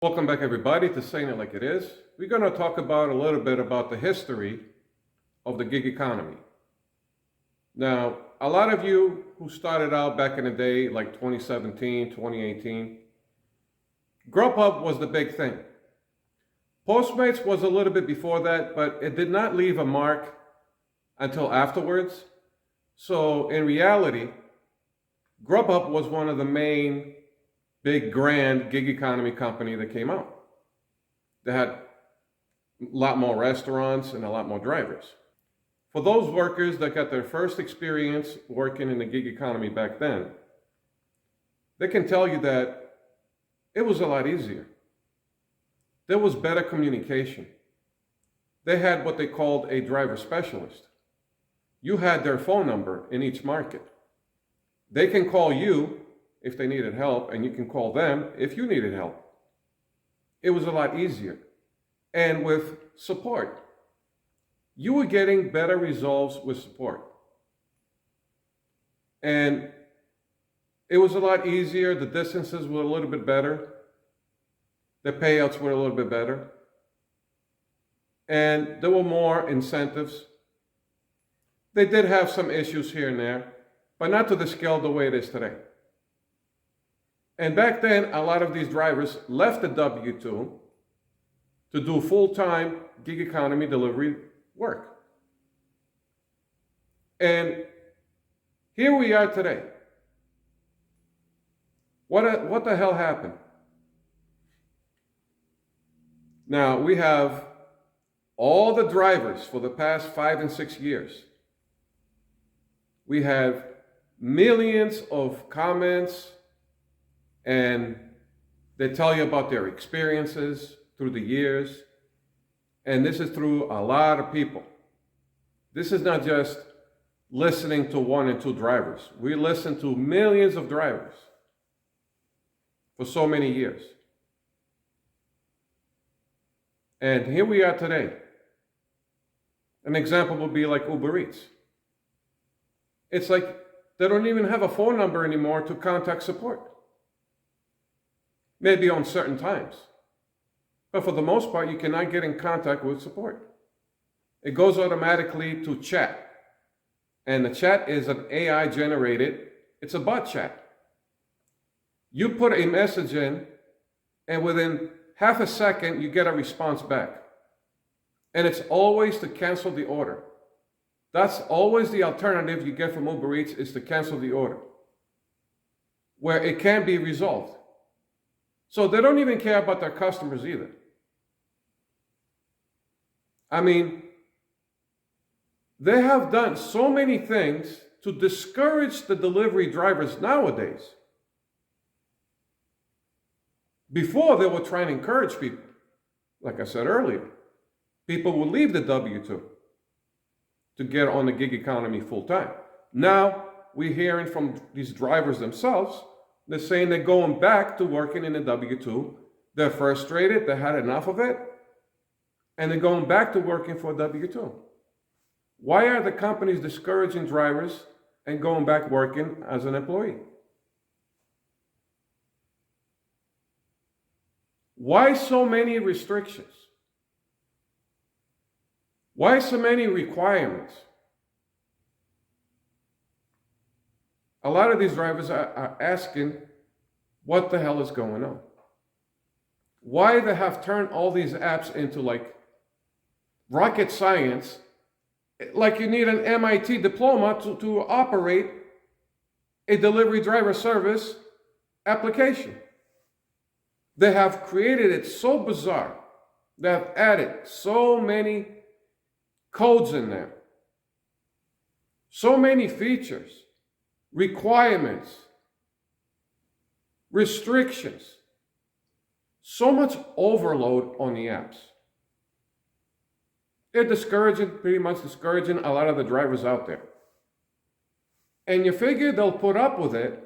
Welcome back, everybody, to Saying It Like It Is. We're going to talk about a little bit about the history of the gig economy. Now, a lot of you who started out back in the day, like 2017, 2018, Grubhub was the big thing. Postmates was a little bit before that, but it did not leave a mark until afterwards. So in reality, Grubhub was one of the main big grand gig economy company that came out. They had a lot more restaurants and a lot more drivers. For those workers that got their first experience working in the gig economy back then, they can tell you that it was a lot easier. There was better communication. They had what they called a driver specialist. You had their phone number in each market. They can call you if they needed help, and you can call them if you needed help. It was a lot easier. And with support, you were getting better results with support. And it was a lot easier. The distances were a little bit better. The payouts were a little bit better. And there were more incentives. They did have some issues here and there, but not to the scale the way it is today. And back then, a lot of these drivers left the W-2 to do full-time gig economy delivery work. And here we are today. What the hell happened? Now, we have all the drivers for the past 5 and 6 years. We have millions of comments, and they tell you about their experiences through the years. And this is through a lot of people. This is not just listening to 1 and 2 drivers. We listen to millions of drivers for so many years. And here we are today. An example would be like Uber Eats. It's like they don't even have a phone number anymore to contact support. Maybe on certain times. But for the most part, you cannot get in contact with support. It goes automatically to chat. And the chat is an AI generated, it's a bot chat. You put a message in, and within half a second, you get a response back. And it's always to cancel the order. That's always the alternative you get from Uber Eats, is to cancel the order, where it can be resolved. So they don't even care about their customers either. I mean, they have done so many things to discourage the delivery drivers nowadays. Before, they were trying to encourage people. Like I said earlier, people would leave the W-2 to get on the gig economy full time. Now, we're hearing from these drivers themselves. They're saying they're going back to working in the W-2. They're frustrated, they had enough of it, and they're going back to working for W-2. Why are the companies discouraging drivers and going back working as an employee? Why so many restrictions? Why so many requirements? A lot of these drivers are asking, what the hell is going on? Why they have turned all these apps into like rocket science, like you need an MIT diploma to operate a delivery driver service application. They have created it so bizarre. They have added so many codes in there, so many features, requirements, restrictions, so much overload on the apps. They're pretty much discouraging a lot of the drivers out there. And you figure they'll put up with it.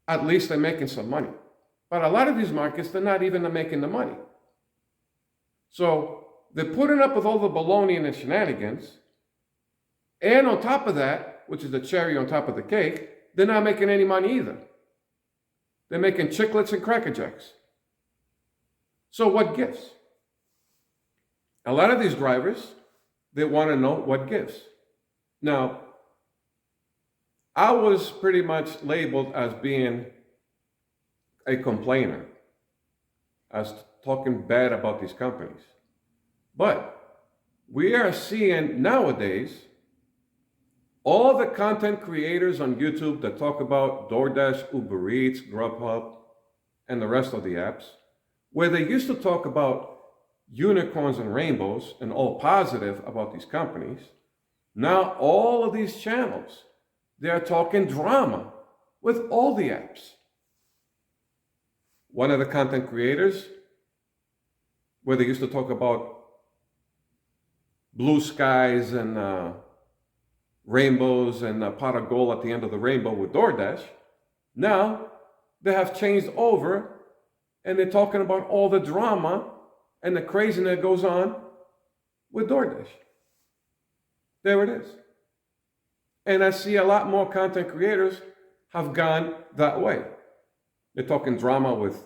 At least they're making some money. But a lot of these markets, they're not even making the money. So they're putting up with all the baloney and the shenanigans. And on top of that, which is the cherry on top of the cake, they're not making any money either. They're making chiclets and Cracker Jacks. So what gives? A lot of these drivers, they want to know what gives. Now, I was pretty much labeled as being a complainer, as talking bad about these companies. But we are seeing nowadays all the content creators on YouTube that talk about DoorDash, Uber Eats, Grubhub, and the rest of the apps, where they used to talk about unicorns and rainbows and all positive about these companies, now all of these channels, they are talking drama with all the apps. One of the content creators, where they used to talk about blue skies and rainbows and a pot of gold at the end of the rainbow with DoorDash, now they have changed over and they're talking about all the drama and the craziness that goes on with DoorDash. There it is. And I see a lot more content creators have gone that way. They're talking drama with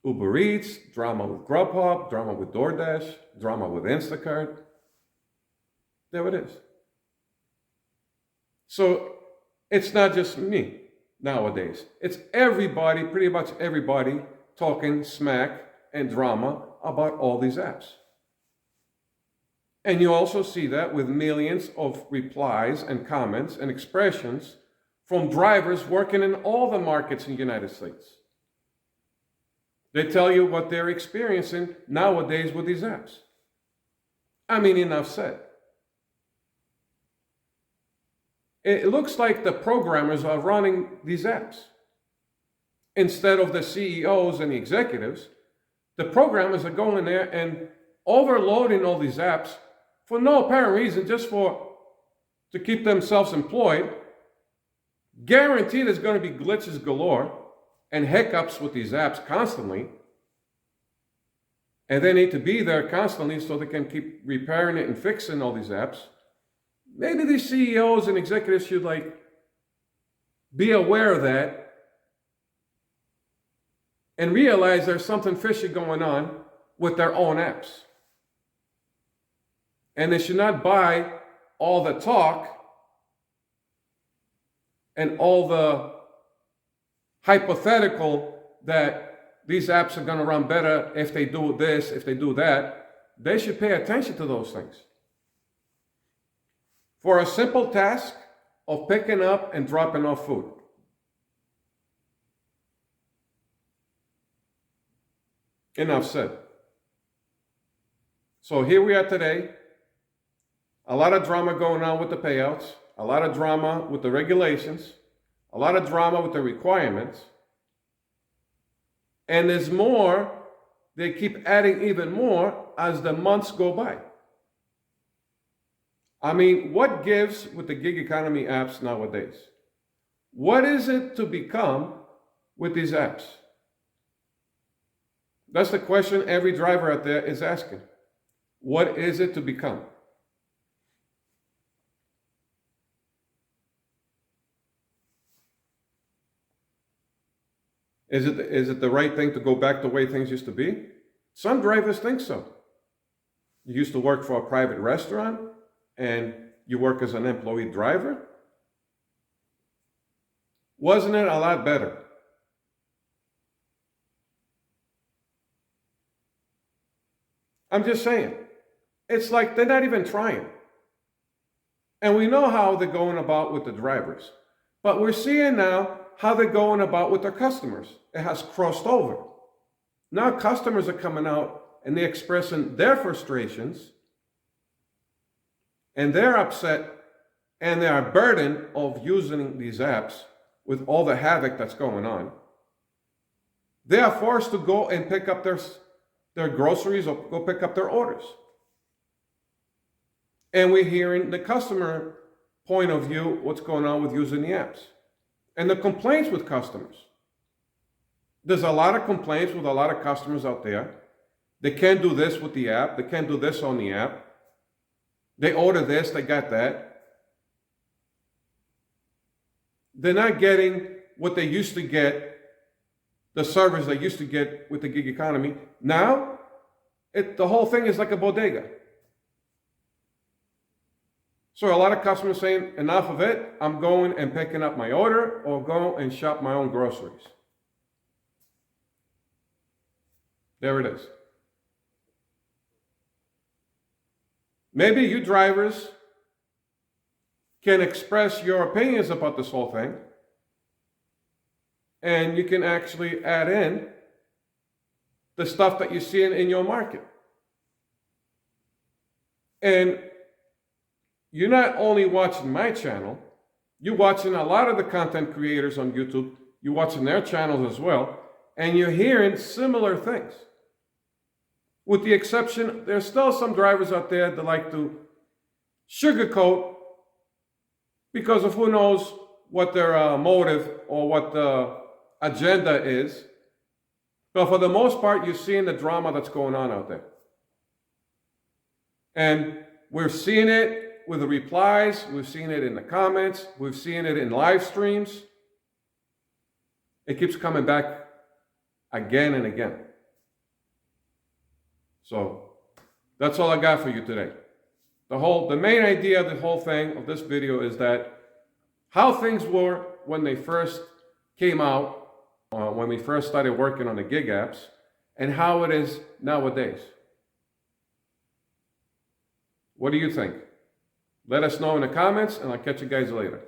Uber Eats, drama with Grubhub, drama with DoorDash, drama with Instacart. There it is. So it's not just me nowadays. It's everybody, pretty much everybody, talking smack and drama about all these apps. And you also see that with millions of replies and comments and expressions from drivers working in all the markets in the United States. They tell you what they're experiencing nowadays with these apps. I mean, enough said. It looks like the programmers are running these apps. Instead of the CEOs and the executives, the programmers are going there and overloading all these apps for no apparent reason, just to keep themselves employed. Guaranteed there's going to be glitches galore and hiccups with these apps constantly. And they need to be there constantly so they can keep repairing it and fixing all these apps. Maybe these CEOs and executives should be aware of that and realize there's something fishy going on with their own apps. And they should not buy all the talk and all the hypothetical that these apps are going to run better if they do this, if they do that. They should pay attention to those things. For a simple task of picking up and dropping off food. Enough said. So here we are today. A lot of drama going on with the payouts, a lot of drama with the regulations, a lot of drama with the requirements. And there's more, they keep adding even more as the months go by. I mean, what gives with the gig economy apps nowadays? What is it to become with these apps? That's the question every driver out there is asking. What is it to become? Is it the right thing to go back the way things used to be? Some drivers think so. You used to work for a private restaurant and you work as an employee driver. Wasn't it a lot better? I'm just saying. It's like they're not even trying. And we know how they're going about with the drivers. But we're seeing now how they're going about with their customers. It has crossed over. Now customers are coming out and they're expressing their frustrations and they're upset and they are burdened of using these apps with all the havoc that's going on. They are forced to go and pick up their groceries or go pick up their orders. And we're hearing the customer point of view, what's going on with using the apps. And the complaints with customers. There's a lot of complaints with a lot of customers out there. They can't do this with the app. They can't do this on the app. They order this, they got that. They're not getting what they used to get the service they used to get with the gig economy. Now, the whole thing is like a bodega. So a lot of customers saying, enough of it, I'm going and picking up my order or go and shop my own groceries. There it is. Maybe you drivers can express your opinions about this whole thing, and you can actually add in the stuff that you see in your market. And you're not only watching my channel, you're watching a lot of the content creators on YouTube, you're watching their channels as well, and you're hearing similar things. With the exception, there's still some drivers out there that like to sugarcoat because of who knows what their motive or what the agenda is. But for the most part, you're seeing the drama that's going on out there. And we're seeing it with the replies, we've seen it in the comments, we've seen it in live streams. It keeps coming back again and again. So that's all I got for you today. The main idea of the whole thing of this video is that how things were when they first came out, when we first started working on the gig apps, and how it is nowadays. What do you think? Let us know in the comments, and I'll catch you guys later.